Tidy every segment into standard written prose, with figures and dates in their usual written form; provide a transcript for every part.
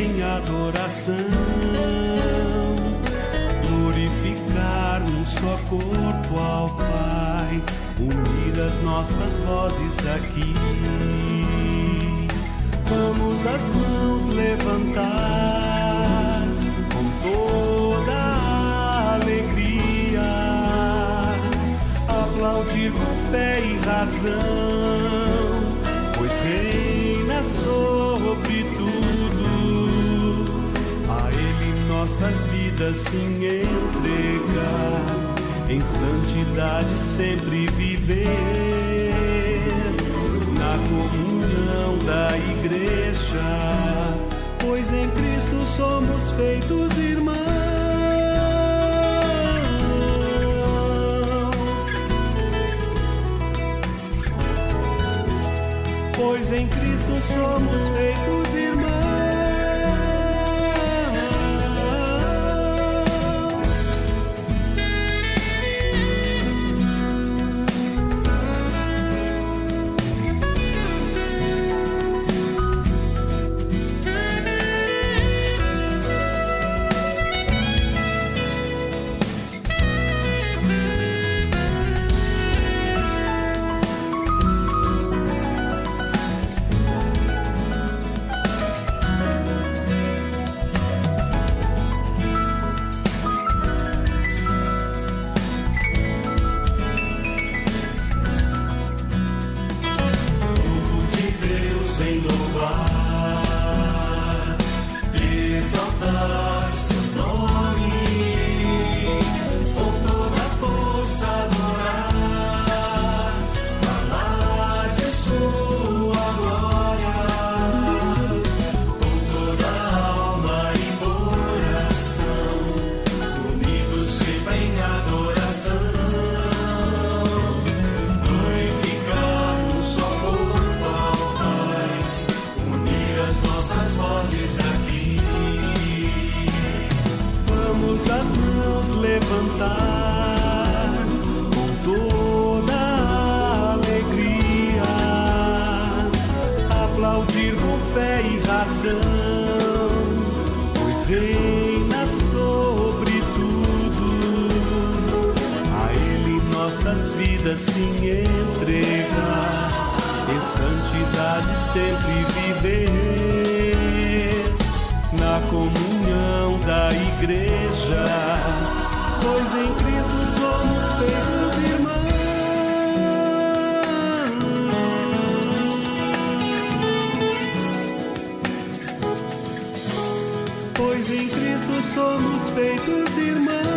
em adoração, glorificar um só corpo ao Pai, unir as nossas vozes aqui. Vamos as mãos levantar com toda a alegria, aplaudir com fé e razão, pois reina sobre tudo. A Ele nossas vidas se entregar, em santidade sempre viver, na comunhão da igreja, pois em Cristo somos feitos irmãos. Pois em Cristo somos feitos irmãos. Levantar com toda a alegria, aplaudir com fé e razão, pois reina sobre tudo. A Ele nossas vidas se entregar, em santidade sempre viver, na comunhão da igreja, pois em Cristo somos feitos irmãos. Pois em Cristo somos feitos irmãos.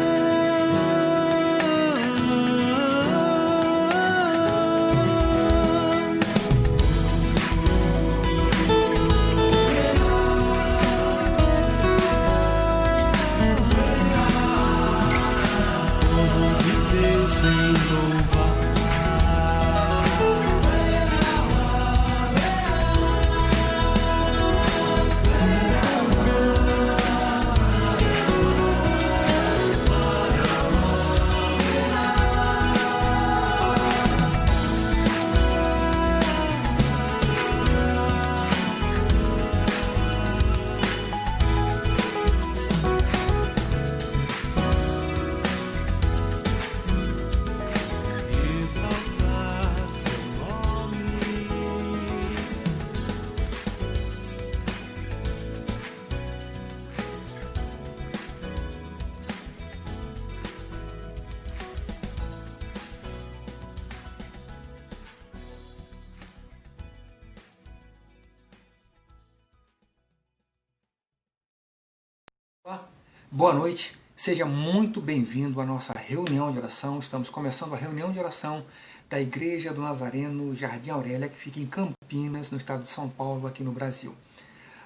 Boa noite, seja muito bem-vindo à nossa reunião de oração. Estamos começando a reunião de oração da Igreja do Nazareno Jardim Aurélia, que fica em Campinas, no estado de São Paulo, aqui no Brasil.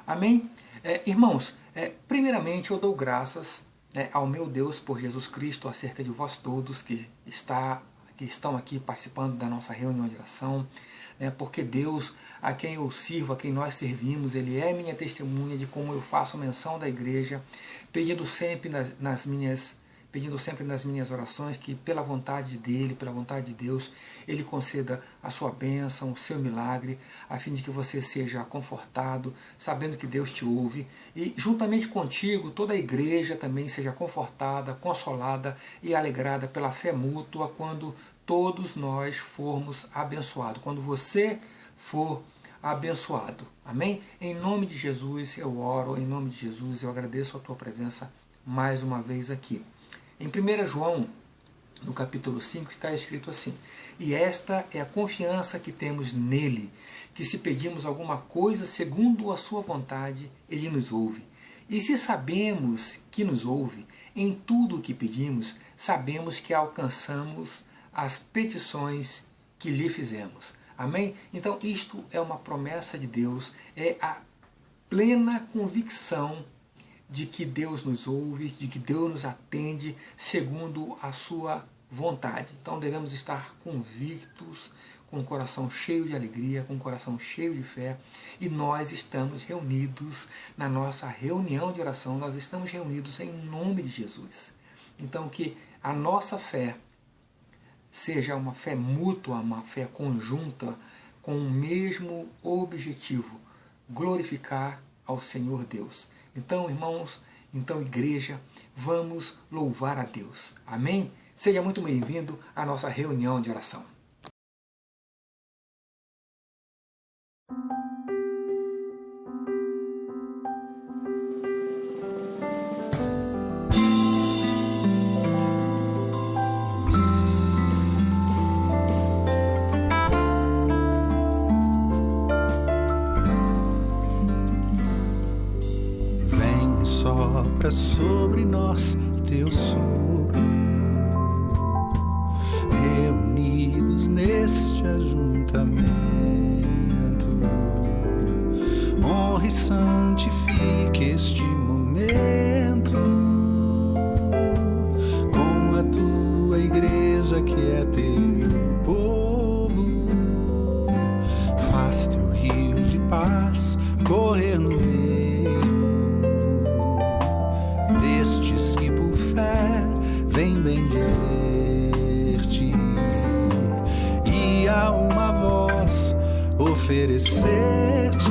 Amém? Irmãos, primeiramente eu dou graças ao meu Deus por Jesus Cristo acerca de vós todos que estão aqui participando da nossa reunião de oração, porque Deus, a quem eu sirvo, a quem nós servimos, Ele é minha testemunha de como eu faço menção da igreja, pedindo sempre nas minhas pedindo sempre nas minhas orações que pela vontade dEle, pela vontade de Deus, Ele conceda a sua bênção, o seu milagre, a fim de que você seja confortado, sabendo que Deus te ouve, e juntamente contigo toda a igreja também seja confortada, consolada e alegrada pela fé mútua quando todos nós formos abençoados, quando você for abençoado. Amém? Em nome de Jesus eu oro, em nome de Jesus eu agradeço a tua presença mais uma vez aqui. Em 1 João, no capítulo 5, está escrito assim: e esta é a confiança que temos nele, que se pedimos alguma coisa segundo a sua vontade, ele nos ouve. E se sabemos que nos ouve, em tudo o que pedimos, sabemos que alcançamos as petições que lhe fizemos. Amém? Então isto é uma promessa de Deus, é a plena convicção de que Deus nos ouve, de que Deus nos atende segundo a sua vontade. Então devemos estar convictos, com o coração cheio de alegria, com o coração cheio de fé, e nós estamos reunidos na nossa reunião de oração, nós estamos reunidos em nome de Jesus. Então que a nossa fé seja uma fé mútua, uma fé conjunta, com o mesmo objetivo, glorificar ao Senhor Deus. Então, irmãos, então igreja, vamos louvar a Deus. Amém? Seja muito bem-vindo à nossa reunião de oração. Sopra sobre nós teu sopro, reunidos neste ajuntamento, honra e santifique este momento com a tua igreja que é teu povo. Faz teu rio de paz correr no meio destes que por fé vem bendizer-te, e a uma voz oferecer-te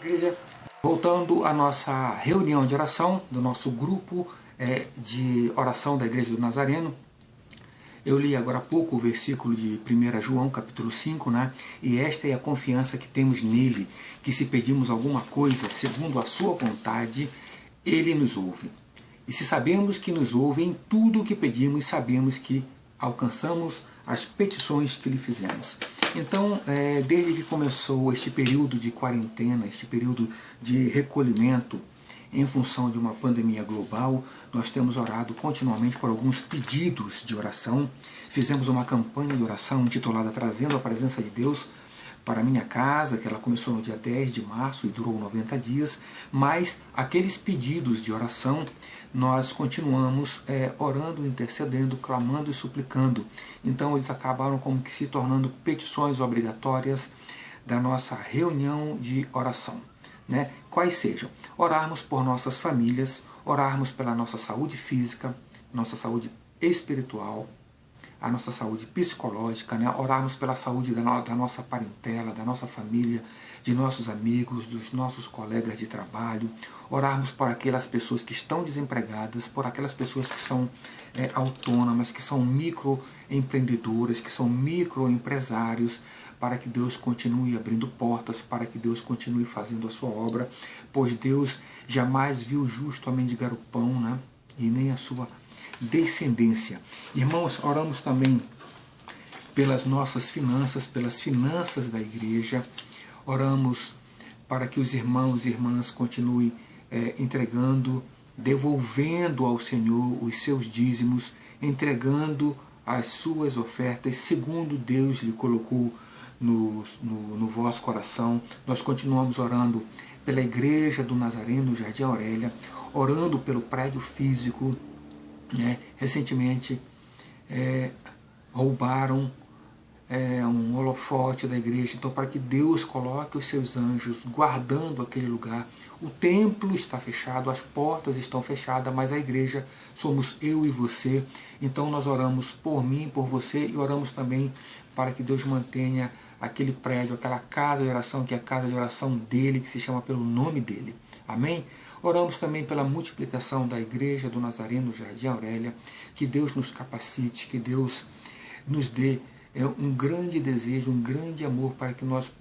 Igreja, voltando à nossa reunião de oração, do nosso grupo de oração da Igreja do Nazareno, eu li agora há pouco o versículo de 1 João, capítulo 5, né? E esta é a confiança que temos nele, que se pedimos alguma coisa segundo a sua vontade, ele nos ouve. E se sabemos que nos ouve em tudo o que pedimos, sabemos que alcançamos as petições que lhe fizemos. Então, desde que começou este período de quarentena, este período de recolhimento em função de uma pandemia global, nós temos orado continuamente por alguns pedidos de oração. Fizemos uma campanha de oração intitulada Trazendo a Presença de Deus para a Minha Casa, que ela começou no dia 10 de março e durou 90 dias, mas aqueles pedidos de oração nós continuamos orando, intercedendo, clamando e suplicando. Então eles acabaram como que se tornando petições obrigatórias da nossa reunião de oração. Né? Quais sejam? Orarmos por nossas famílias, orarmos pela nossa saúde física, nossa saúde espiritual, a nossa saúde psicológica, né? Orarmos pela saúde da nossa parentela, da nossa família, de nossos amigos, dos nossos colegas de trabalho, orarmos por aquelas pessoas que estão desempregadas, por aquelas pessoas que são autônomas, que são microempreendedoras, que são microempresários, para que Deus continue abrindo portas, para que Deus continue fazendo a sua obra, pois Deus jamais viu o justo a mendigar o pão, né? E nem a sua descendência. Irmãos, oramos também pelas nossas finanças, pelas finanças da igreja. Oramos para que os irmãos e irmãs continuem entregando, devolvendo ao Senhor os seus dízimos, entregando as suas ofertas segundo Deus lhe colocou no vosso coração. Nós continuamos orando pela Igreja do Nazareno, Jardim Aurélia, orando pelo prédio físico. Recentemente roubaram um holofote da igreja, então para que Deus coloque os seus anjos guardando aquele lugar. O templo está fechado, as portas estão fechadas, mas a igreja somos eu e você. Então nós oramos por mim, por você, e oramos também para que Deus mantenha aquele prédio, aquela casa de oração, que é a casa de oração dele, que se chama pelo nome dele. Amém? Oramos também pela multiplicação da Igreja do Nazareno, Jardim Aurélia, que Deus nos capacite, que Deus nos dê um grande desejo, um grande amor para que nós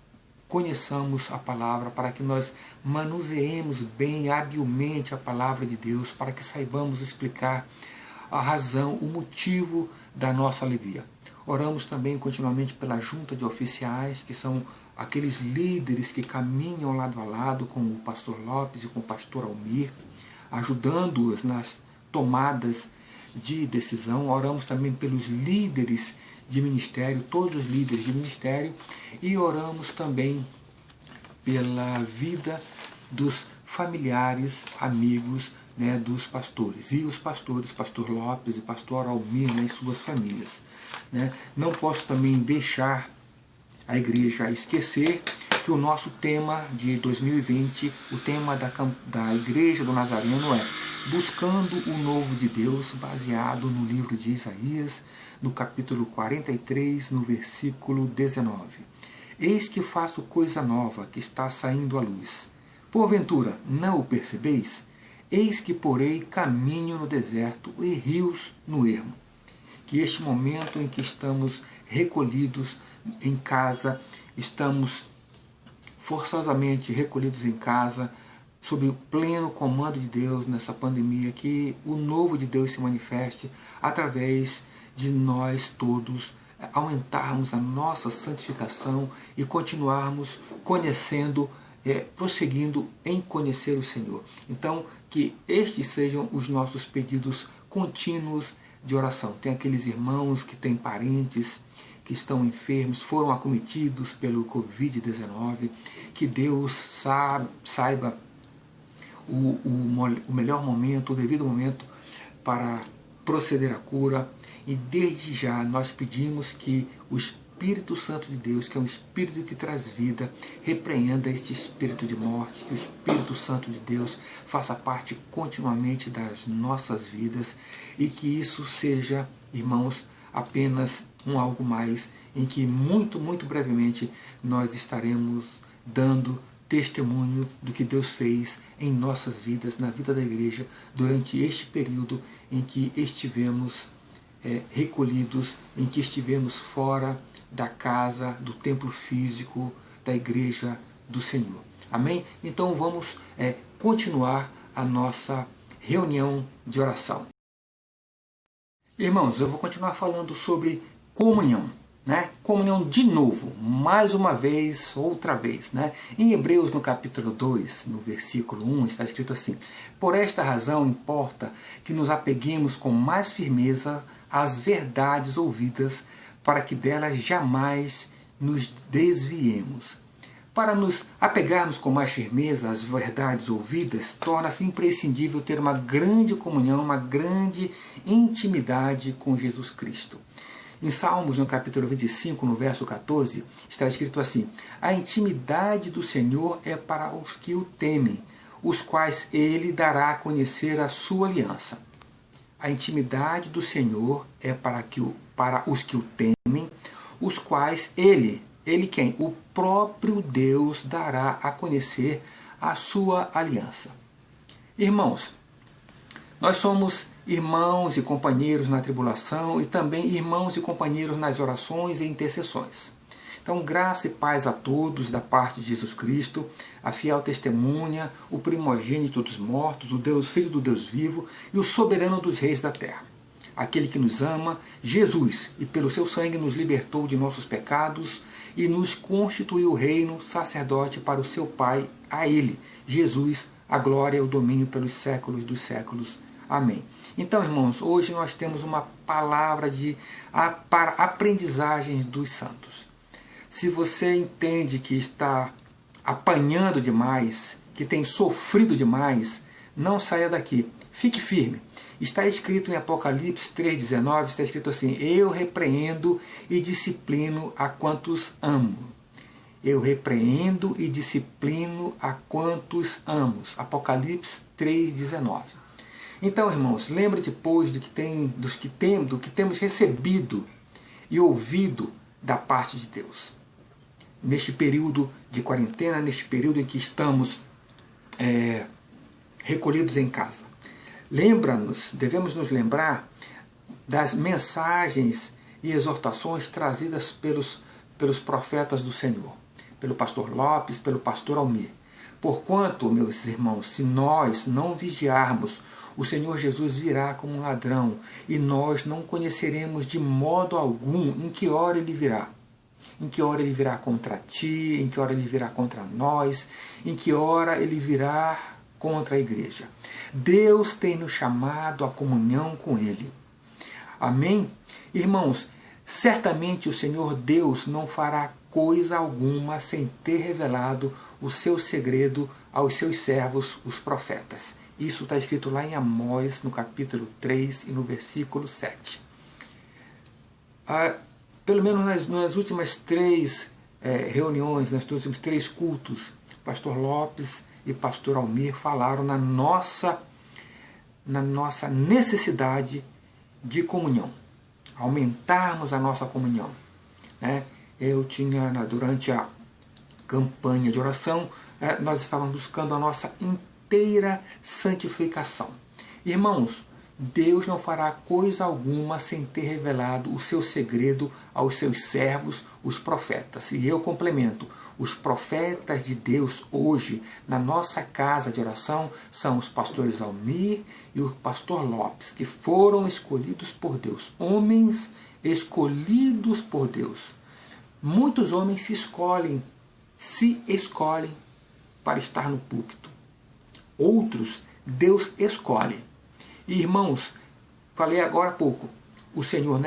conheçamos a palavra, para que nós manuseemos bem, habilmente a palavra de Deus, para que saibamos explicar a razão, o motivo da nossa alegria. Oramos também continuamente pela junta de oficiais, que são aqueles líderes que caminham lado a lado com o pastor Lopes e com o pastor Almir, ajudando-os nas tomadas de decisão. Oramos também pelos líderes de ministério, todos os líderes de ministério, e oramos também pela vida dos familiares, amigos, né, dos pastores. E os pastores, pastor Lopes e pastor Almir, né, e suas famílias. Né? Não posso também deixar a igreja esquecer que o nosso tema de 2020, o tema da Igreja do Nazareno é Buscando o Novo de Deus, baseado no livro de Isaías, no capítulo 43, no versículo 19. Eis que faço coisa nova que está saindo à luz. Porventura, não o percebeis? Eis que porei caminho no deserto e rios no ermo. Que este momento em que estamos recolhidos em casa, estamos forçosamente recolhidos em casa, sob o pleno comando de Deus nessa pandemia, que o novo de Deus se manifeste através de nós todos, aumentarmos a nossa santificação e continuarmos conhecendo, prosseguindo em conhecer o Senhor. Então, que estes sejam os nossos pedidos contínuos de oração. Tem aqueles irmãos que têm parentes que estão enfermos, foram acometidos pelo Covid-19, que Deus saiba o melhor momento, o devido momento para proceder à cura. E desde já nós pedimos que o Espírito Santo de Deus, que é um Espírito que traz vida, repreenda este espírito de morte, que o Espírito Santo de Deus faça parte continuamente das nossas vidas e que isso seja, irmãos, apenas algo mais em que muito brevemente nós estaremos dando testemunho do que Deus fez em nossas vidas, na vida da igreja, durante este período em que estivemos recolhidos, em que estivemos fora da casa, do templo físico, da igreja do Senhor. Amém? Então vamos continuar a nossa reunião de oração. Irmãos, eu vou continuar falando sobre comunhão. Comunhão de novo, mais uma vez, outra vez. Em Hebreus, no capítulo 2, no versículo 1, está escrito assim: por esta razão importa que nos apeguemos com mais firmeza às verdades ouvidas, para que delas jamais nos desviemos. Para nos apegarmos com mais firmeza às verdades ouvidas, torna-se imprescindível ter uma grande comunhão, uma grande intimidade com Jesus Cristo. Em Salmos, no capítulo 25, no verso 14, está escrito assim: a intimidade do Senhor é para os que o temem, os quais ele dará a conhecer a sua aliança. A intimidade do Senhor é para os que o temem, os quais ele quem? O próprio Deus dará a conhecer a sua aliança. Irmãos, nós somos irmãos e companheiros na tribulação e também irmãos e companheiros nas orações e intercessões. Então, graça e paz a todos da parte de Jesus Cristo, a fiel testemunha, o primogênito dos mortos, o Deus, Filho do Deus vivo e o soberano dos reis da terra. Aquele que nos ama, Jesus, e pelo seu sangue nos libertou de nossos pecados e nos constituiu reino, sacerdote para o seu Pai, a Ele, Jesus, a glória e o domínio pelos séculos dos séculos. Amém. Então, irmãos, hoje nós temos uma palavra para aprendizagens dos santos. Se você entende que está apanhando demais, que tem sofrido demais, não saia daqui. Fique firme. Está escrito em Apocalipse 3,19, está escrito assim: eu repreendo e disciplino a quantos amo. Eu repreendo e disciplino a quantos amo. Apocalipse 3,19. Então, irmãos, lembre depois do que temos recebido e ouvido da parte de Deus. Neste período de quarentena, neste período em que estamos recolhidos em casa. Devemos nos lembrar das mensagens e exortações trazidas pelos profetas do Senhor, pelo pastor Lopes, pelo pastor Almir. Porquanto, meus irmãos, se nós não vigiarmos, o Senhor Jesus virá como um ladrão, e nós não conheceremos de modo algum em que hora ele virá. Em que hora ele virá contra ti, em que hora ele virá contra nós, em que hora ele virá contra a igreja. Deus tem nos chamado à comunhão com Ele. Amém? Irmãos, certamente o Senhor Deus não fará coisa alguma sem ter revelado o seu segredo aos seus servos, os profetas. Isso está escrito lá em Amós, no capítulo 3 e no versículo 7. Pelo menos nas últimas 3 reuniões, nos últimos 3 cultos, pastor Lopes e pastor Almir falaram na nossa necessidade de comunhão, aumentarmos a nossa comunhão. Eu tinha, durante a campanha de oração, nós estávamos buscando a nossa inteira santificação. Irmãos, Deus não fará coisa alguma sem ter revelado o seu segredo aos seus servos, os profetas. E eu complemento, os profetas de Deus hoje, na nossa casa de oração, são os pastores Almir e o pastor Lopes, que foram escolhidos por Deus, homens escolhidos por Deus. Muitos homens se escolhem para estar no púlpito. Outros, Deus escolhe. E, irmãos, falei agora há pouco, o Senhor,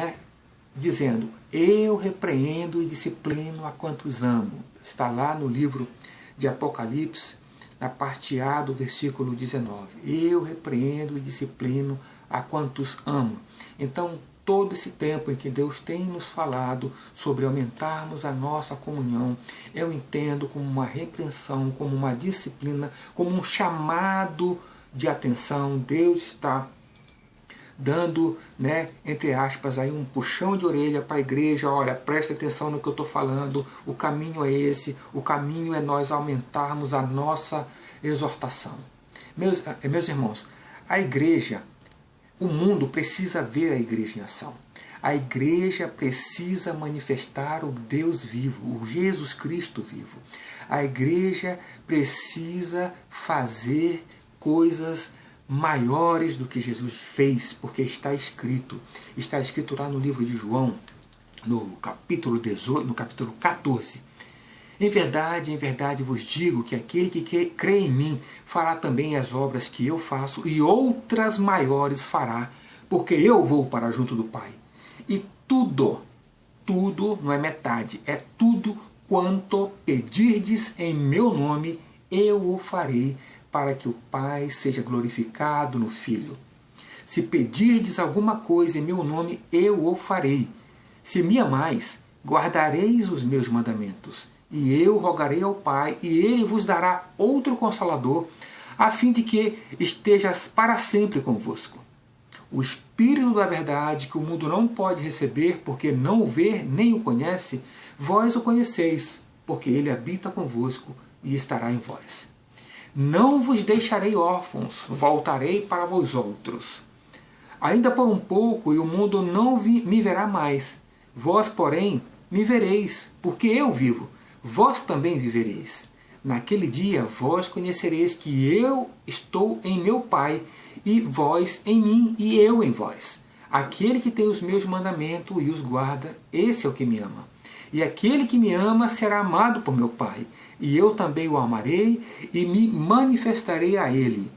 dizendo, eu repreendo e disciplino a quantos amo. Está lá no livro de Apocalipse, na parte A do versículo 19. Eu repreendo e disciplino a quantos amo. Então, todo esse tempo em que Deus tem nos falado sobre aumentarmos a nossa comunhão, eu entendo como uma repreensão, como uma disciplina, como um chamado de atenção. Deus está dando, né, entre aspas, aí um puxão de orelha para a igreja. Olha, presta atenção no que eu estou falando, o caminho é esse, o caminho é nós aumentarmos a nossa exortação. Meus irmãos, a igreja, o mundo precisa ver a igreja em ação. A igreja precisa manifestar o Deus vivo, o Jesus Cristo vivo. A igreja precisa fazer coisas maiores do que Jesus fez, porque está escrito lá no livro de João, no capítulo 18, no capítulo 14. Em verdade vos digo que aquele que crê em mim fará também as obras que eu faço, e outras maiores fará, porque eu vou para junto do Pai. E tudo não é metade, é tudo quanto pedirdes em meu nome, eu o farei, para que o Pai seja glorificado no Filho. Se pedirdes alguma coisa em meu nome, eu o farei. Se me amais, guardareis os meus mandamentos. E eu rogarei ao Pai, e ele vos dará outro Consolador, a fim de que estejas para sempre convosco. O Espírito da verdade, que o mundo não pode receber, porque não o vê nem o conhece, vós o conheceis, porque ele habita convosco e estará em vós. Não vos deixarei órfãos, voltarei para vós outros. Ainda por um pouco, e o mundo não me verá mais. Vós, porém, me vereis, porque eu vivo. Vós também vivereis. Naquele dia, vós conhecereis que eu estou em meu Pai, e vós em mim, e eu em vós. Aquele que tem os meus mandamentos e os guarda, esse é o que me ama. E aquele que me ama será amado por meu Pai, e eu também o amarei e me manifestarei a ele.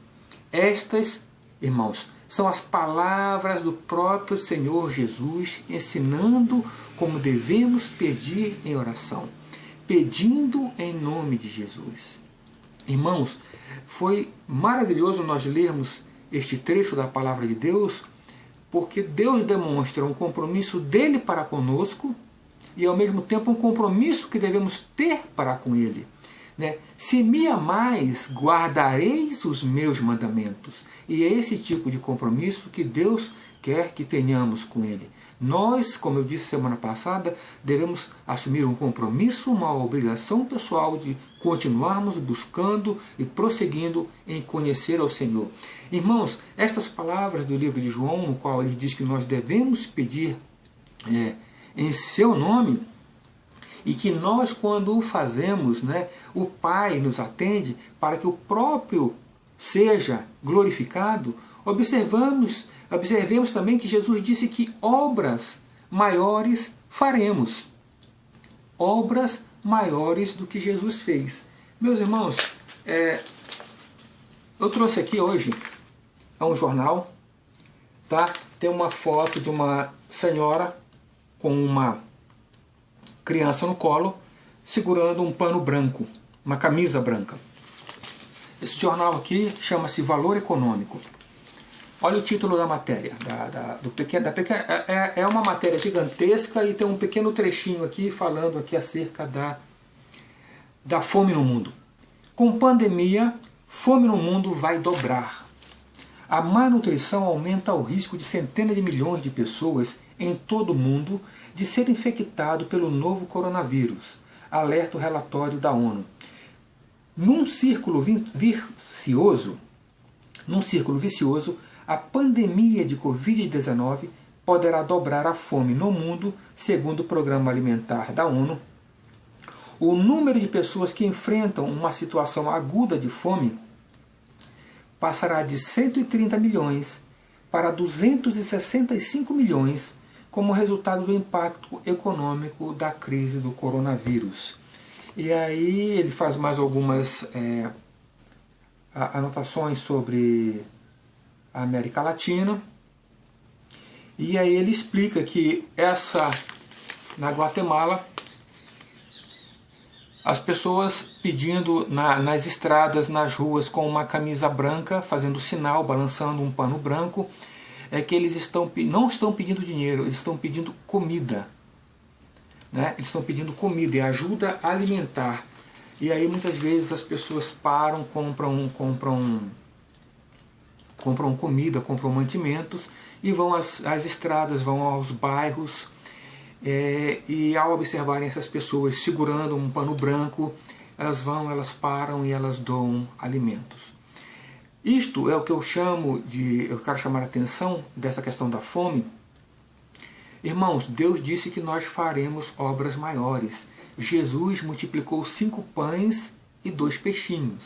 Estas, irmãos, são as palavras do próprio Senhor Jesus, ensinando como devemos pedir em oração, pedindo em nome de Jesus. Irmãos, foi maravilhoso nós lermos este trecho da palavra de Deus, porque Deus demonstra um compromisso dele para conosco, e ao mesmo tempo um compromisso que devemos ter para com Ele. Né? Se me amais, guardareis os meus mandamentos. E é esse tipo de compromisso que Deus quer que tenhamos com Ele. Nós, como eu disse semana passada, devemos assumir um compromisso, uma obrigação pessoal de continuarmos buscando e prosseguindo em conhecer ao Senhor. Irmãos, estas palavras do livro de João, no qual ele diz que nós devemos pedir em seu nome, e que nós, quando o fazemos, né, o Pai nos atende para que o próprio seja glorificado. Observemos também que Jesus disse que obras maiores faremos. Obras maiores do que Jesus fez. Meus irmãos, eu trouxe aqui hoje um jornal, tá? Tem uma foto de uma senhora com uma criança no colo, segurando um pano branco, uma camisa branca. Esse jornal aqui chama-se Valor Econômico. Olha o título da matéria. É uma matéria gigantesca e tem um pequeno trechinho aqui falando aqui acerca da fome no mundo. Com pandemia, fome no mundo vai dobrar. A má nutrição aumenta o risco de centenas de milhões de pessoas em todo o mundo de ser infectado pelo novo coronavírus, alerta o relatório da ONU. Num círculo vicioso, a pandemia de Covid-19 poderá dobrar a fome no mundo, segundo o Programa Alimentar da ONU. O número de pessoas que enfrentam uma situação aguda de fome passará de 130 milhões para 265 milhões como resultado do impacto econômico da crise do coronavírus. E aí ele faz mais algumas anotações sobre a América Latina. E aí ele explica que na Guatemala, as pessoas pedindo nas estradas, nas ruas, com uma camisa branca, fazendo sinal, balançando um pano branco, é que eles não estão pedindo dinheiro, eles estão pedindo comida. Né? Eles estão pedindo comida e ajuda alimentar. E aí muitas vezes as pessoas param, compram compram comida, compram mantimentos e vão às estradas, vão aos bairros, e ao observarem essas pessoas segurando um pano branco, elas param e elas doam alimentos. Isto é o que eu quero chamar a atenção dessa questão da fome. Irmãos, Deus disse que nós faremos obras maiores. Jesus multiplicou 5 pães e 2 peixinhos.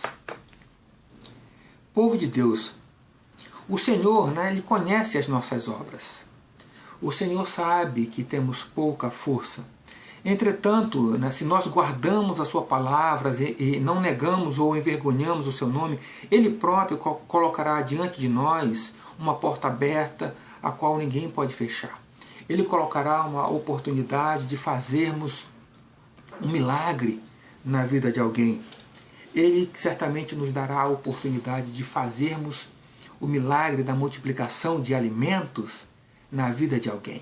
Povo de Deus, o Senhor, Ele conhece as nossas obras. O Senhor sabe que temos pouca força. Entretanto, se nós guardamos a sua palavra e não negamos ou envergonhamos o seu nome, Ele próprio colocará diante de nós uma porta aberta, a qual ninguém pode fechar. Ele colocará uma oportunidade de fazermos um milagre na vida de alguém. Ele certamente nos dará a oportunidade de fazermos o milagre da multiplicação de alimentos na vida de alguém.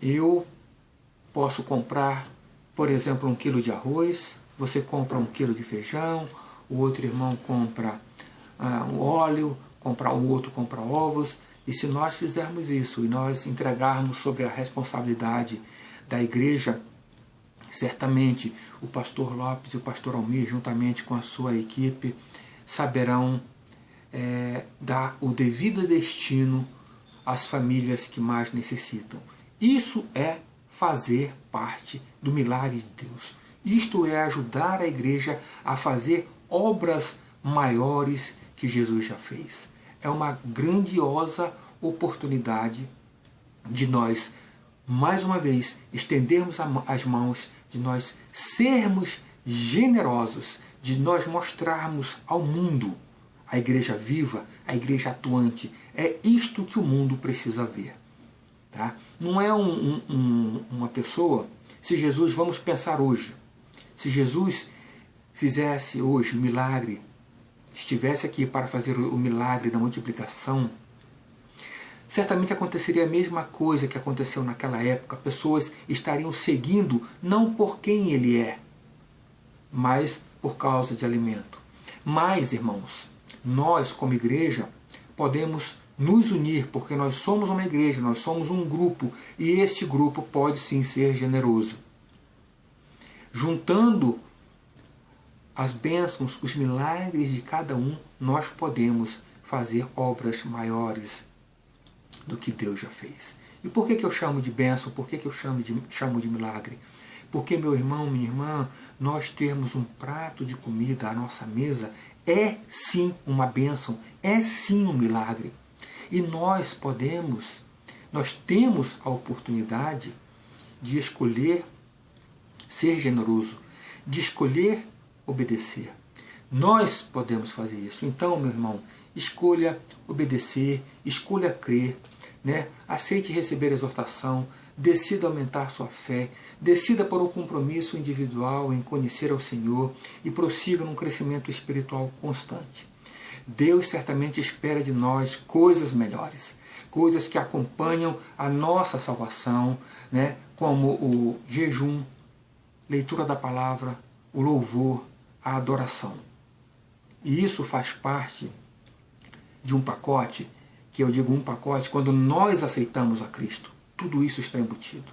Eu posso comprar, por exemplo, 1 quilo de arroz, você compra 1 quilo de feijão, o outro irmão compra um óleo, o outro compra ovos, e se nós fizermos isso e nós entregarmos sobre a responsabilidade da igreja, certamente o pastor Lopes e o pastor Almir, juntamente com a sua equipe, saberão dar o devido destino às famílias que mais necessitam. Isso é fazer parte do milagre de Deus. Isto é ajudar a igreja a fazer obras maiores que Jesus já fez. É uma grandiosa oportunidade de nós, mais uma vez, estendermos as mãos, de nós sermos generosos, de nós mostrarmos ao mundo a igreja viva, a igreja atuante. É isto que o mundo precisa ver. Tá? Não é uma pessoa, se Jesus, vamos pensar hoje, se Jesus fizesse hoje o milagre, estivesse aqui para fazer o milagre da multiplicação, certamente aconteceria a mesma coisa que aconteceu naquela época. Pessoas estariam seguindo não por quem ele é, mas por causa de alimento. Mas, irmãos, nós como igreja podemos nos unir, porque nós somos uma igreja, nós somos um grupo, e este grupo pode sim ser generoso. Juntando as bênçãos, os milagres de cada um, nós podemos fazer obras maiores do que Deus já fez. E por que eu chamo de bênção? Por que eu chamo de milagre? Porque, meu irmão, minha irmã, nós termos um prato de comida à nossa mesa é sim uma bênção, é sim um milagre. E nós temos a oportunidade de escolher ser generoso, de escolher obedecer. Nós podemos fazer isso. Então, meu irmão, escolha obedecer, escolha crer, aceite receber a exortação, decida aumentar sua fé, decida por um compromisso individual em conhecer ao Senhor e prossiga num crescimento espiritual constante. Deus certamente espera de nós coisas melhores, coisas que acompanham a nossa salvação, como o jejum, leitura da palavra, o louvor, a adoração. E isso faz parte de um pacote, que eu digo um pacote, quando nós aceitamos a Cristo, tudo isso está embutido.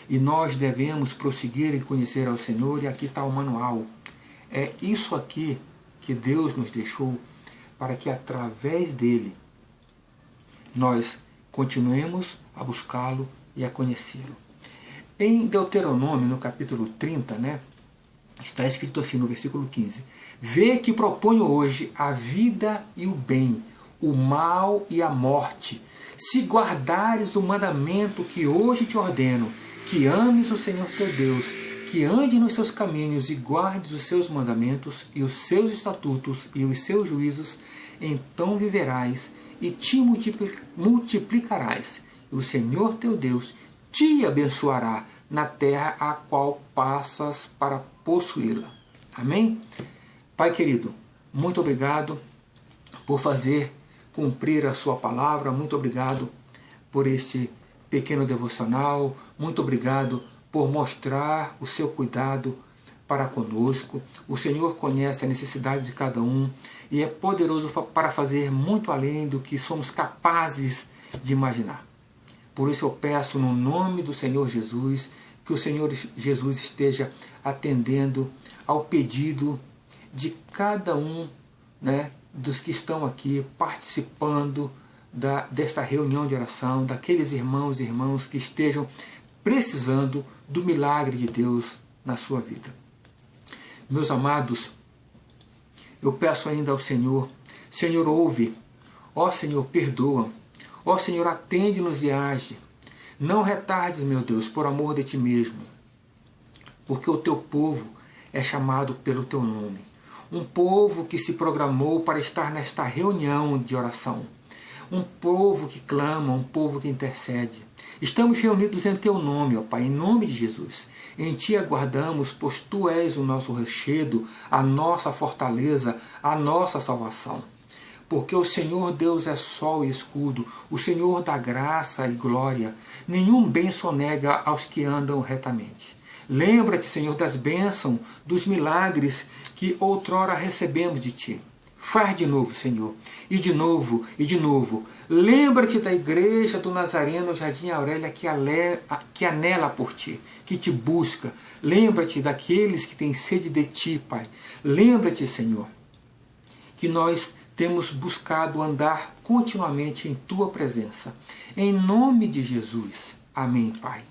E nós devemos prosseguir em conhecer ao Senhor, e aqui está o manual. É isso aqui que Deus nos deixou, para que através dele nós continuemos a buscá-lo e a conhecê-lo. Em Deuteronômio, no capítulo 30, está escrito assim no versículo 15: Vê que proponho hoje a vida e o bem, o mal e a morte, se guardares o mandamento que hoje te ordeno, que ames o Senhor teu Deus, que ande nos seus caminhos e guardes os seus mandamentos e os seus estatutos e os seus juízos, então viverás e te multiplicarás. E o Senhor teu Deus te abençoará na terra a qual passas para possuí-la. Amém? Pai querido, muito obrigado por fazer cumprir a sua palavra, muito obrigado por esse pequeno devocional, muito obrigado por mostrar o seu cuidado para conosco. O Senhor conhece a necessidade de cada um e é poderoso para fazer muito além do que somos capazes de imaginar. Por isso eu peço no nome do Senhor Jesus, que o Senhor Jesus esteja atendendo ao pedido de cada um, né, dos que estão aqui participando desta reunião de oração, daqueles irmãos e irmãs que estejam precisando do milagre de Deus na sua vida. Meus amados, eu peço ainda ao Senhor, Senhor, ouve, ó Senhor, perdoa, ó Senhor, atende-nos e age. Não retardes, meu Deus, por amor de Ti mesmo, porque o Teu povo é chamado pelo Teu nome. Um povo que se programou para estar nesta reunião de oração. Um povo que clama, um povo que intercede. Estamos reunidos em Teu nome, ó Pai, em nome de Jesus. Em Ti aguardamos, pois Tu és o nosso rochedo, a nossa fortaleza, a nossa salvação. Porque o Senhor Deus é sol e escudo, o Senhor dá graça e glória. Nenhum bem sonega aos que andam retamente. Lembra-te, Senhor, das bênçãos, dos milagres que outrora recebemos de Ti. Faz de novo, Senhor, e de novo, e de novo. Lembra-te da igreja do Nazareno Jardim Aurélia que anela por Ti, que Te busca. Lembra-te daqueles que têm sede de Ti, Pai. Lembra-te, Senhor, que nós temos buscado andar continuamente em Tua presença. Em nome de Jesus. Amém, Pai.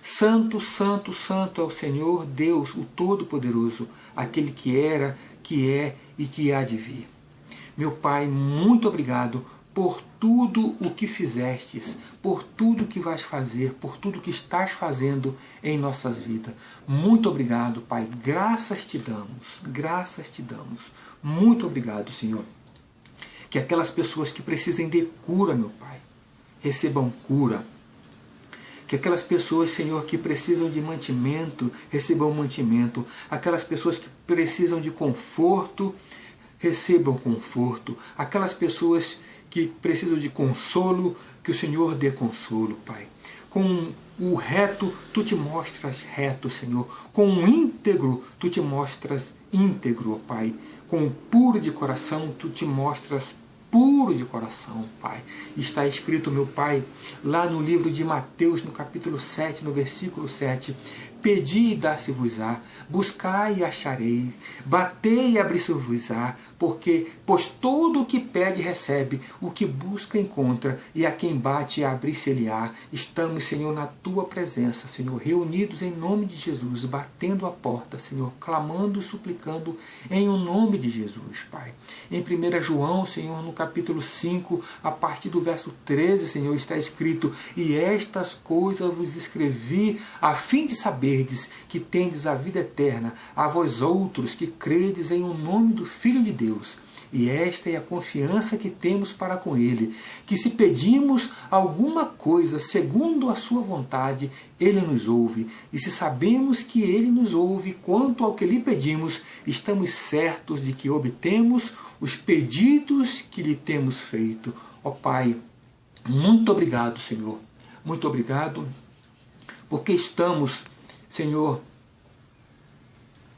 Santo, santo, santo é o Senhor Deus, o Todo-Poderoso, aquele que era, que é e que há de vir. Meu Pai, muito obrigado por tudo o que fizestes, por tudo que vais fazer, por tudo que estás fazendo em nossas vidas. Muito obrigado, Pai. Graças Te damos, graças Te damos. Muito obrigado, Senhor. Que aquelas pessoas que precisem de cura, meu Pai, recebam cura. Que aquelas pessoas, Senhor, que precisam de mantimento, recebam mantimento. Aquelas pessoas que precisam de conforto, recebam conforto. Aquelas pessoas que precisam de consolo, que o Senhor dê consolo, Pai. Com o reto, Tu te mostras reto, Senhor. Com o íntegro, Tu te mostras íntegro, Pai. Com o puro de coração, Tu te mostras puro de coração, Pai. Está escrito, meu Pai, lá no livro de Mateus, no capítulo 7, no versículo 7, pedi e dar-se-vos-á, buscai e achareis, batei e abrir-se-vos-á, pois todo o que pede recebe, o que busca encontra, e a quem bate abrir-se-lhe-á. Estamos, Senhor, na Tua presença, Senhor, reunidos em nome de Jesus, batendo a porta, Senhor, clamando, suplicando em o nome de Jesus, Pai. Em 1 João, Senhor, no capítulo 5, a partir do verso 13, Senhor, está escrito: e estas coisas vos escrevi a fim de saberdes que tendes a vida eterna, a vós outros que credes em o nome do Filho de Deus. E esta é a confiança que temos para com Ele, que se pedimos alguma coisa segundo a sua vontade, Ele nos ouve. E se sabemos que Ele nos ouve quanto ao que lhe pedimos, estamos certos de que obtemos os pedidos que lhe temos feito. Ó Pai, muito obrigado, Senhor. Muito obrigado, porque estamos, Senhor,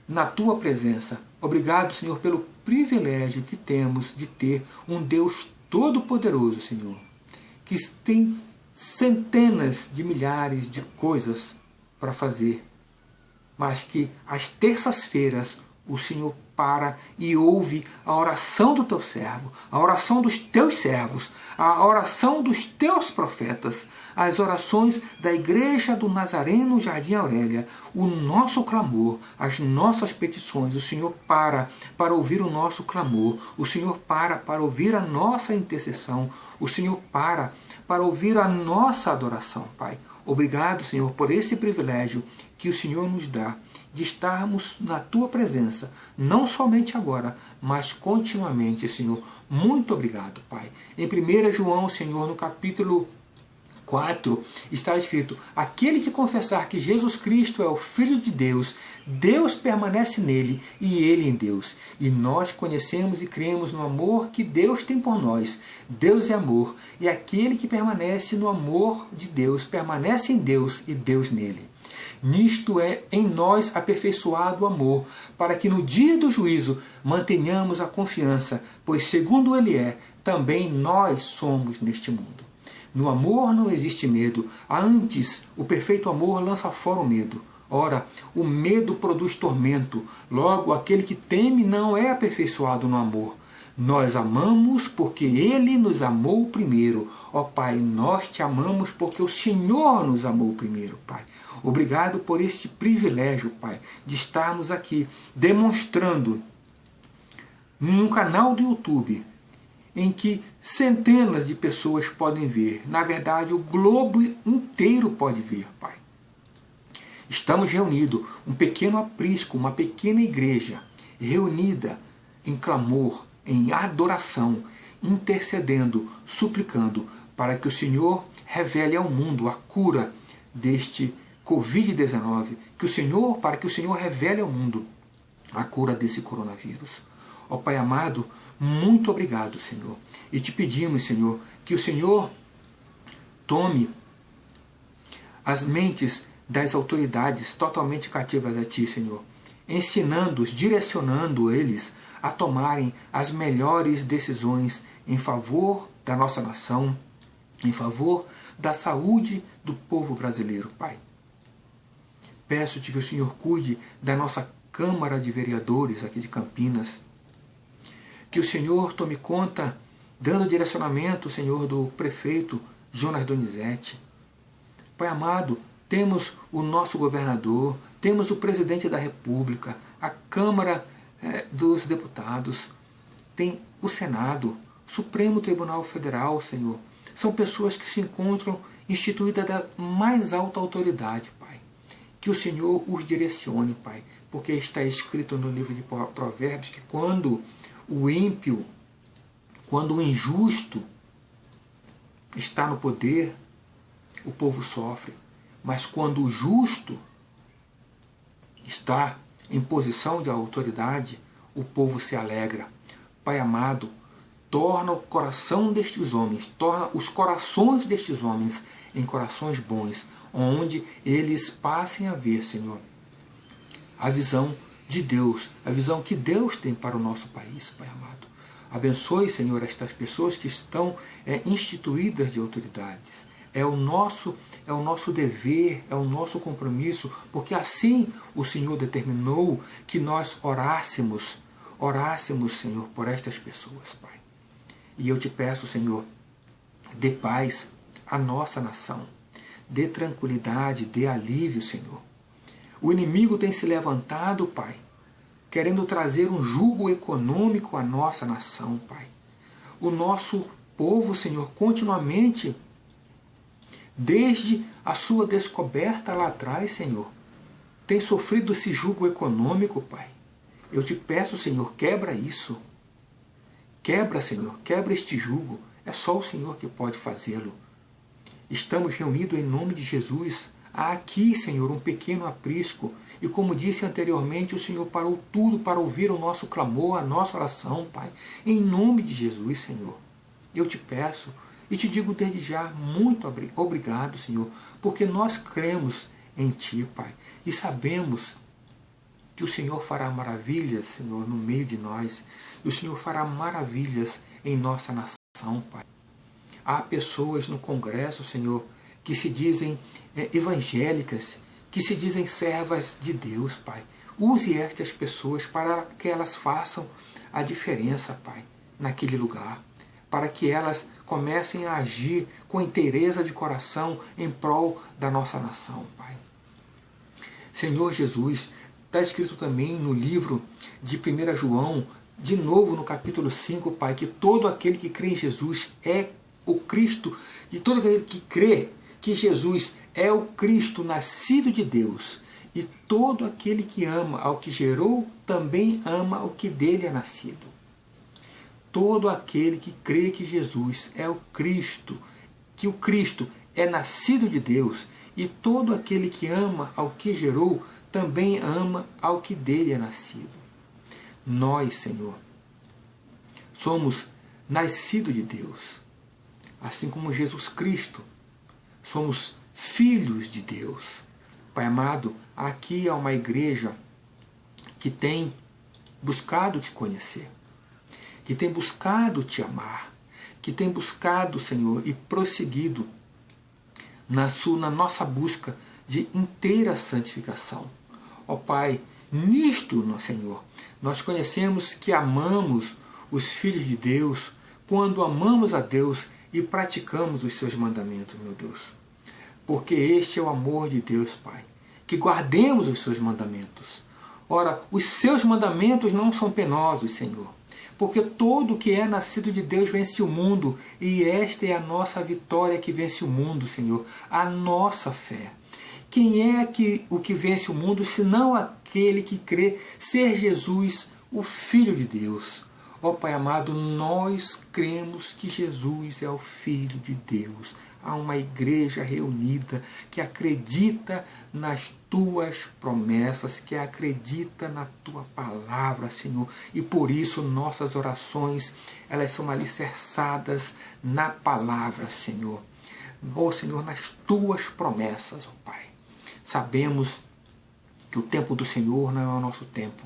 na Tua presença. Obrigado, Senhor, pelo privilégio que temos de ter um Deus todo-poderoso, Senhor, que tem centenas de milhares de coisas para fazer, mas que às terças-feiras o Senhor para e ouve a oração do Teu servo, a oração dos Teus servos, a oração dos Teus profetas, as orações da Igreja do Nazareno Jardim Aurélia, o nosso clamor, as nossas petições. O Senhor para ouvir o nosso clamor, o Senhor para ouvir a nossa intercessão, o Senhor para ouvir a nossa adoração, Pai. Obrigado, Senhor, por esse privilégio que o Senhor nos dá de estarmos na Tua presença, não somente agora, mas continuamente, Senhor. Muito obrigado, Pai. Em 1 João, Senhor, no capítulo 4, está escrito: aquele que confessar que Jesus Cristo é o Filho de Deus, Deus permanece nele e ele em Deus. E nós conhecemos e cremos no amor que Deus tem por nós. Deus é amor, e aquele que permanece no amor de Deus, permanece em Deus e Deus nele. Nisto é em nós aperfeiçoado o amor, para que no dia do juízo mantenhamos a confiança, pois segundo ele é, também nós somos neste mundo. No amor não existe medo, antes o perfeito amor lança fora o medo. Ora, o medo produz tormento, logo aquele que teme não é aperfeiçoado no amor. Nós amamos porque Ele nos amou primeiro. Ó Pai, nós te amamos porque o Senhor nos amou primeiro, Pai. Obrigado por este privilégio, Pai, de estarmos aqui demonstrando num canal do YouTube em que centenas de pessoas podem ver. Na verdade, o globo inteiro pode ver, Pai. Estamos reunidos, um pequeno aprisco, uma pequena igreja, reunida em clamor, em adoração, intercedendo, suplicando, para que o Senhor revele ao mundo a cura deste Covid-19, para que o Senhor revele ao mundo a cura desse coronavírus. Ó Pai amado, muito obrigado, Senhor. E te pedimos, Senhor, que o Senhor tome as mentes das autoridades totalmente cativas a Ti, Senhor, ensinando-os, direcionando eles a tomarem as melhores decisões em favor da nossa nação, em favor da saúde do povo brasileiro, Pai. Peço-te que o Senhor cuide da nossa Câmara de Vereadores aqui de Campinas, que o Senhor tome conta, dando direcionamento, Senhor, do prefeito Jonas Donizete. Pai amado, temos o nosso governador, temos o presidente da República, a Câmara dos Deputados, tem o Senado, Supremo Tribunal Federal, Senhor. São pessoas que se encontram instituídas da mais alta autoridade, Pai. Que o Senhor os direcione, Pai, porque está escrito no livro de Provérbios que quando o ímpio, quando o injusto está no poder, o povo sofre. Mas quando o justo está em posição de autoridade, o povo se alegra. Pai amado, torna o coração destes homens, torna os corações destes homens em corações bons, onde eles passem a ver, Senhor, a visão de Deus, a visão que Deus tem para o nosso país, Pai amado. Abençoe, Senhor, estas pessoas que estão instituídas de autoridades. É o nosso dever, é o nosso compromisso, porque assim o Senhor determinou que nós orássemos, Senhor, por estas pessoas, Pai. E eu te peço, Senhor, dê paz à nossa nação, dê tranquilidade, dê alívio, Senhor. O inimigo tem se levantado, Pai, querendo trazer um jugo econômico à nossa nação, Pai. O nosso povo, Senhor, continuamente, desde a sua descoberta lá atrás, Senhor, tem sofrido esse jugo econômico, Pai. Eu te peço, Senhor, quebra isso. Quebra, Senhor, quebra este jugo. É só o Senhor que pode fazê-lo. Estamos reunidos em nome de Jesus. Há aqui, Senhor, um pequeno aprisco. E como disse anteriormente, o Senhor parou tudo para ouvir o nosso clamor, a nossa oração, Pai. Em nome de Jesus, Senhor, eu te peço e te digo desde já muito obrigado, Senhor, porque nós cremos em Ti, Pai, e sabemos que o Senhor fará maravilhas, Senhor, no meio de nós, e o Senhor fará maravilhas em nossa nação, Pai. Há pessoas no Congresso, Senhor, que se dizem evangélicas, que se dizem servas de Deus, Pai. Use estas pessoas para que elas façam a diferença, Pai, naquele lugar, para que elas comecem a agir com inteireza de coração em prol da nossa nação, Pai. Senhor Jesus, está escrito também no livro de 1 João, de novo no capítulo 5, Pai, que todo aquele que crê em Jesus é o Cristo, e todo aquele que crê que Jesus é o Cristo nascido de Deus, e todo aquele que ama ao que gerou, também ama o que dele é nascido. Todo aquele que crê que Jesus é o Cristo, que o Cristo é nascido de Deus, e todo aquele que ama ao que gerou, também ama ao que dele é nascido. Nós, Senhor, somos nascidos de Deus, assim como Jesus Cristo, somos filhos de Deus. Pai amado, aqui há uma igreja que tem buscado te conhecer, que tem buscado te amar, que tem buscado, Senhor, e prosseguido na nossa busca de inteira santificação. Ó Pai, nisto, Senhor, nós conhecemos que amamos os filhos de Deus quando amamos a Deus e praticamos os seus mandamentos, meu Deus. Porque este é o amor de Deus, Pai, que guardemos os seus mandamentos. Ora, os seus mandamentos não são penosos, Senhor, porque todo que é nascido de Deus vence o mundo, e esta é a nossa vitória que vence o mundo, Senhor, a nossa fé. Quem é o que vence o mundo, senão aquele que crê ser Jesus, o Filho de Deus? Ó Pai amado, nós cremos que Jesus é o Filho de Deus. Há uma igreja reunida que acredita nas tuas promessas, que acredita na tua palavra, Senhor. E por isso nossas orações, elas são alicerçadas na palavra, Senhor. Ó Senhor, nas tuas promessas, ó Pai. Sabemos que o tempo do Senhor não é o nosso tempo,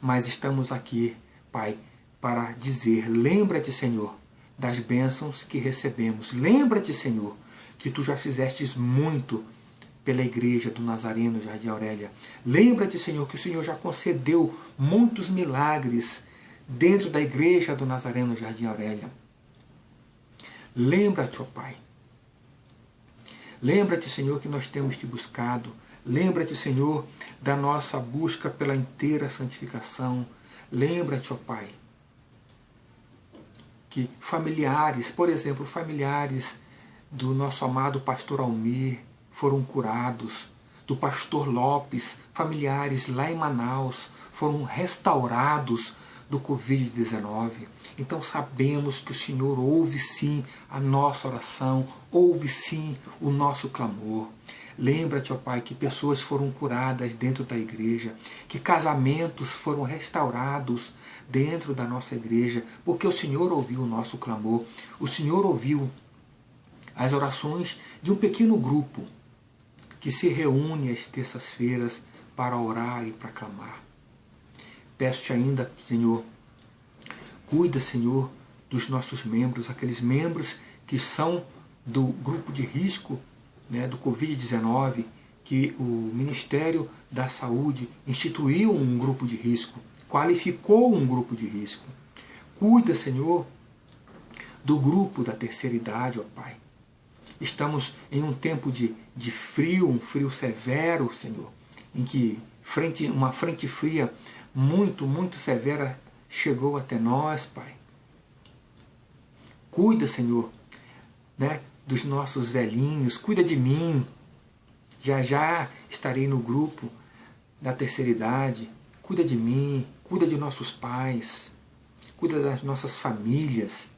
mas estamos aqui, Pai, para dizer, lembra-te, Senhor, das bênçãos que recebemos. Lembra-te, Senhor, que tu já fizestes muito pela igreja do Nazareno Jardim Aurélia. Lembra-te, Senhor, que o Senhor já concedeu muitos milagres dentro da igreja do Nazareno Jardim Aurélia. Lembra-te, ó Pai. Lembra-te, Senhor, que nós temos te buscado. Lembra-te, Senhor, da nossa busca pela inteira santificação. Lembra-te, ó Pai, que familiares, por exemplo, familiares do nosso amado pastor Almir foram curados, do pastor Lopes, familiares lá em Manaus foram restaurados do Covid-19. Então sabemos que o Senhor ouve sim a nossa oração, ouve sim o nosso clamor. Lembra-te, ó Pai, que pessoas foram curadas dentro da igreja, que casamentos foram restaurados dentro da nossa igreja, porque o Senhor ouviu o nosso clamor, o Senhor ouviu as orações de um pequeno grupo que se reúne às terças-feiras para orar e para clamar. Peço-te ainda, Senhor, cuida, Senhor, dos nossos membros, aqueles membros que são do grupo de risco, né, do Covid-19, que o Ministério da Saúde instituiu um grupo de risco, qualificou um grupo de risco. Cuida, Senhor, do grupo da terceira idade, ó Pai. Estamos em um tempo de frio, um frio severo, Senhor, em que uma frente fria muito, muito severa chegou até nós, Pai. Cuida, Senhor, né, dos nossos velhinhos, cuida de mim. Já estarei no grupo da terceira idade. Cuida de mim, cuida de nossos pais, cuida das nossas famílias.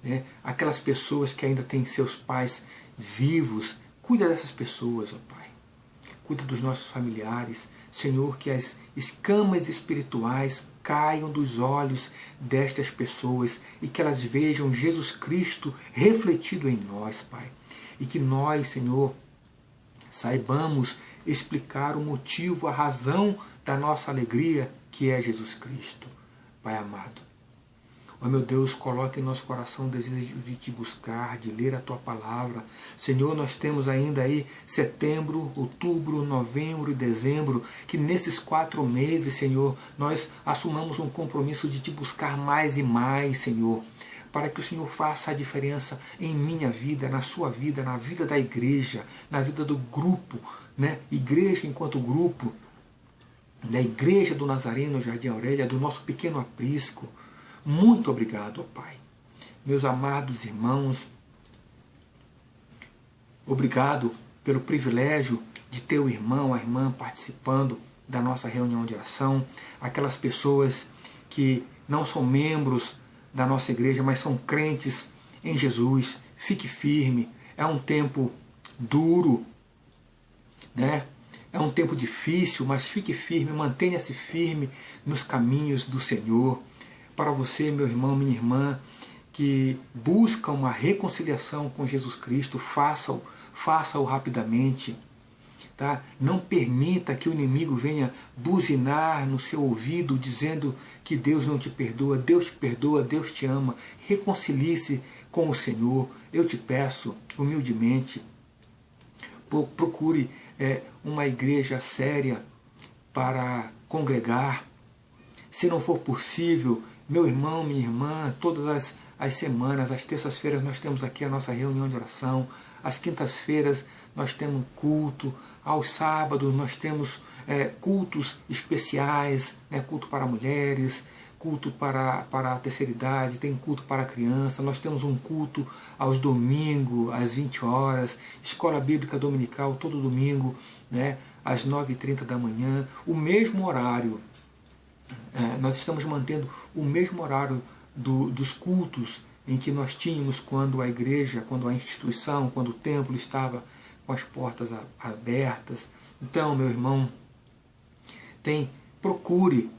Né? Aquelas pessoas que ainda têm seus pais vivos, cuida dessas pessoas, ó Pai. Cuida dos nossos familiares. Senhor, que as escamas espirituais caiam dos olhos destas pessoas e que elas vejam Jesus Cristo refletido em nós, Pai. E que nós, Senhor, saibamos explicar o motivo, a razão da nossa alegria, que é Jesus Cristo. Pai amado, ó meu Deus, coloque em nosso coração o desejo de te buscar, de ler a tua palavra. Senhor, nós temos ainda aí setembro, outubro, novembro e dezembro, que nesses 4 meses, Senhor, nós assumamos um compromisso de te buscar mais e mais, Senhor, para que o Senhor faça a diferença em minha vida, na sua vida, na vida da igreja, na vida do grupo, né? Igreja enquanto grupo, da igreja do Nazareno Jardim Aurélia, do nosso pequeno aprisco. Muito obrigado, ó Pai. Meus amados irmãos, obrigado pelo privilégio de ter o irmão, a irmã participando da nossa reunião de oração. Aquelas pessoas que não são membros da nossa igreja, mas são crentes em Jesus. Fique firme. É um tempo duro, né? É um tempo difícil, mas fique firme, mantenha-se firme nos caminhos do Senhor. Para você, meu irmão, minha irmã, que busca uma reconciliação com Jesus Cristo, faça faça-o rapidamente. Tá? Não permita que o inimigo venha buzinar no seu ouvido dizendo que Deus não te perdoa, Deus te ama. Reconcilie-se com o Senhor. Eu te peço humildemente, procure uma igreja séria para congregar. Se não for possível, meu irmão, minha irmã, todas as semanas, às terças-feiras nós temos aqui a nossa reunião de oração, às quintas-feiras nós temos culto, aos sábados nós temos cultos especiais, culto para mulheres, culto para a terceira idade, tem culto para criança, nós temos um culto aos domingos, às 20 horas, escola bíblica dominical todo domingo, às 9h30 da manhã, o mesmo horário. Nós estamos mantendo o mesmo horário dos cultos em que nós tínhamos quando a igreja, quando a instituição, quando o templo estava com as portas abertas. Então, meu irmão, procure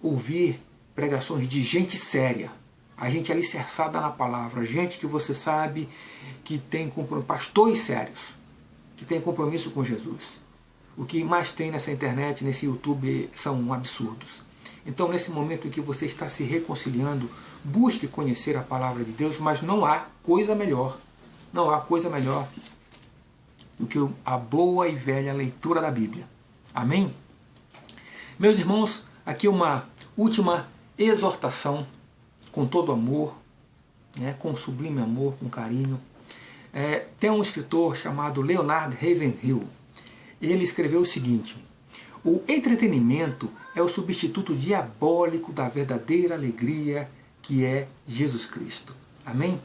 ouvir pregações de gente séria, a gente alicerçada na palavra, gente que você sabe que tem compromisso, pastores sérios, que tem compromisso com Jesus. O que mais tem nessa internet, nesse YouTube, são absurdos. Então, nesse momento em que você está se reconciliando, busque conhecer a palavra de Deus, mas não há coisa melhor. Não há coisa melhor do que a boa e velha leitura da Bíblia. Amém? Meus irmãos, aqui uma última exortação, com todo amor, com sublime amor, com carinho. Tem um escritor chamado Leonard Ravenhill. Ele escreveu o seguinte: o entretenimento é o substituto diabólico da verdadeira alegria que é Jesus Cristo. Amém?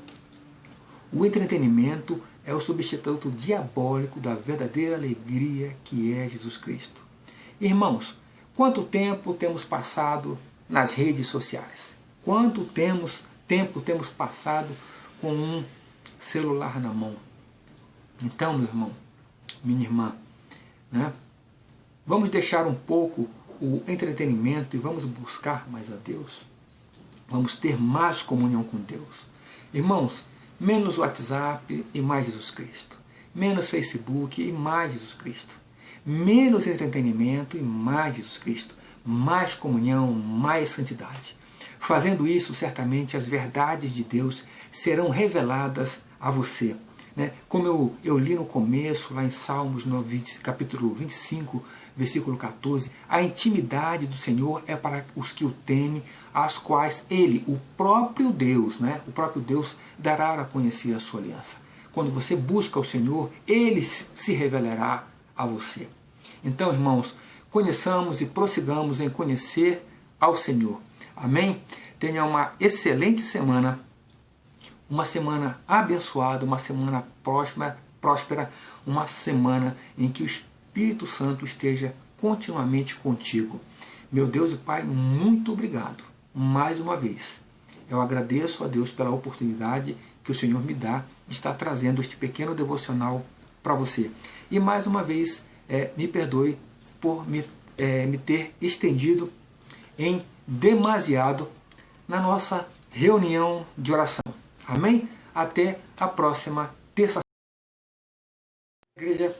O entretenimento é o substituto diabólico da verdadeira alegria que é Jesus Cristo. Irmãos, quanto tempo temos passado nas redes sociais? Quanto tempo temos passado com um celular na mão? Então, meu irmão, minha irmã, vamos deixar um pouco o entretenimento e vamos buscar mais a Deus. Vamos ter mais comunhão com Deus. Irmãos, menos WhatsApp e mais Jesus Cristo. Menos Facebook e mais Jesus Cristo. Menos entretenimento e mais Jesus Cristo. Mais comunhão, mais santidade. Fazendo isso, certamente as verdades de Deus serão reveladas a você. Como eu li no começo, lá em Salmos, no capítulo 25, versículo 14, a intimidade do Senhor é para os que o temem, aos quais Ele, o próprio Deus, dará a conhecer a sua aliança. Quando você busca o Senhor, Ele se revelará a você. Então, irmãos, conheçamos e prossigamos em conhecer ao Senhor. Amém? Tenha uma excelente semana. Uma semana abençoada, uma semana próspera, uma semana em que o Espírito Santo esteja continuamente contigo. Meu Deus e Pai, muito obrigado. Mais uma vez, eu agradeço a Deus pela oportunidade que o Senhor me dá de estar trazendo este pequeno devocional para você. E mais uma vez, me perdoe por me ter estendido em demasiado na nossa reunião de oração. Amém? Até a próxima terça-feira. Igreja.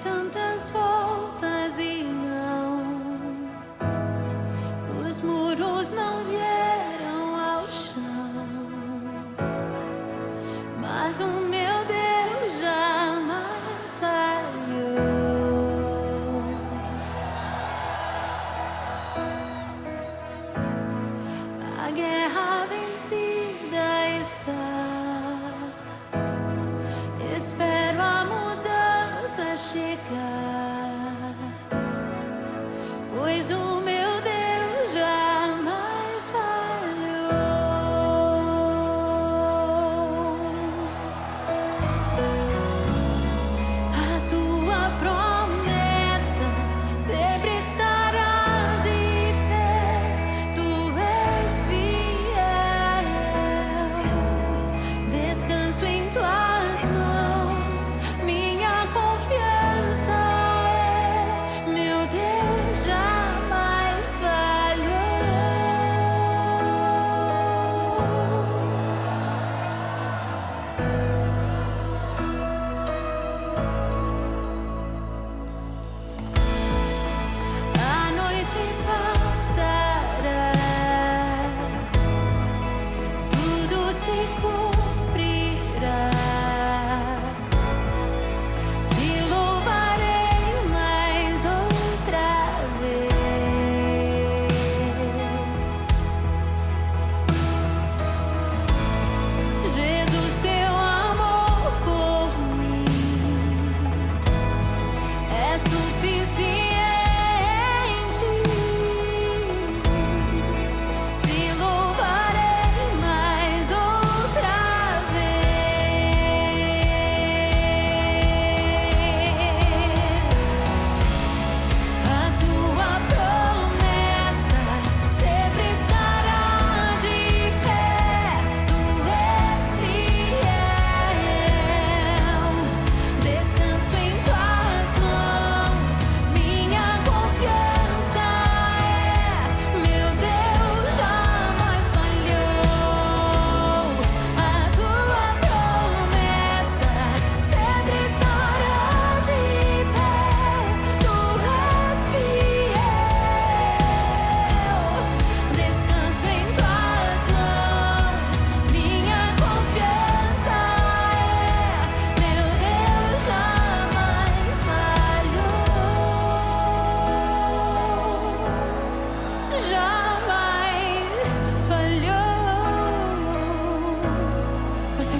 Tantas voltas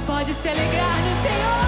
pode se alegrar no Senhor.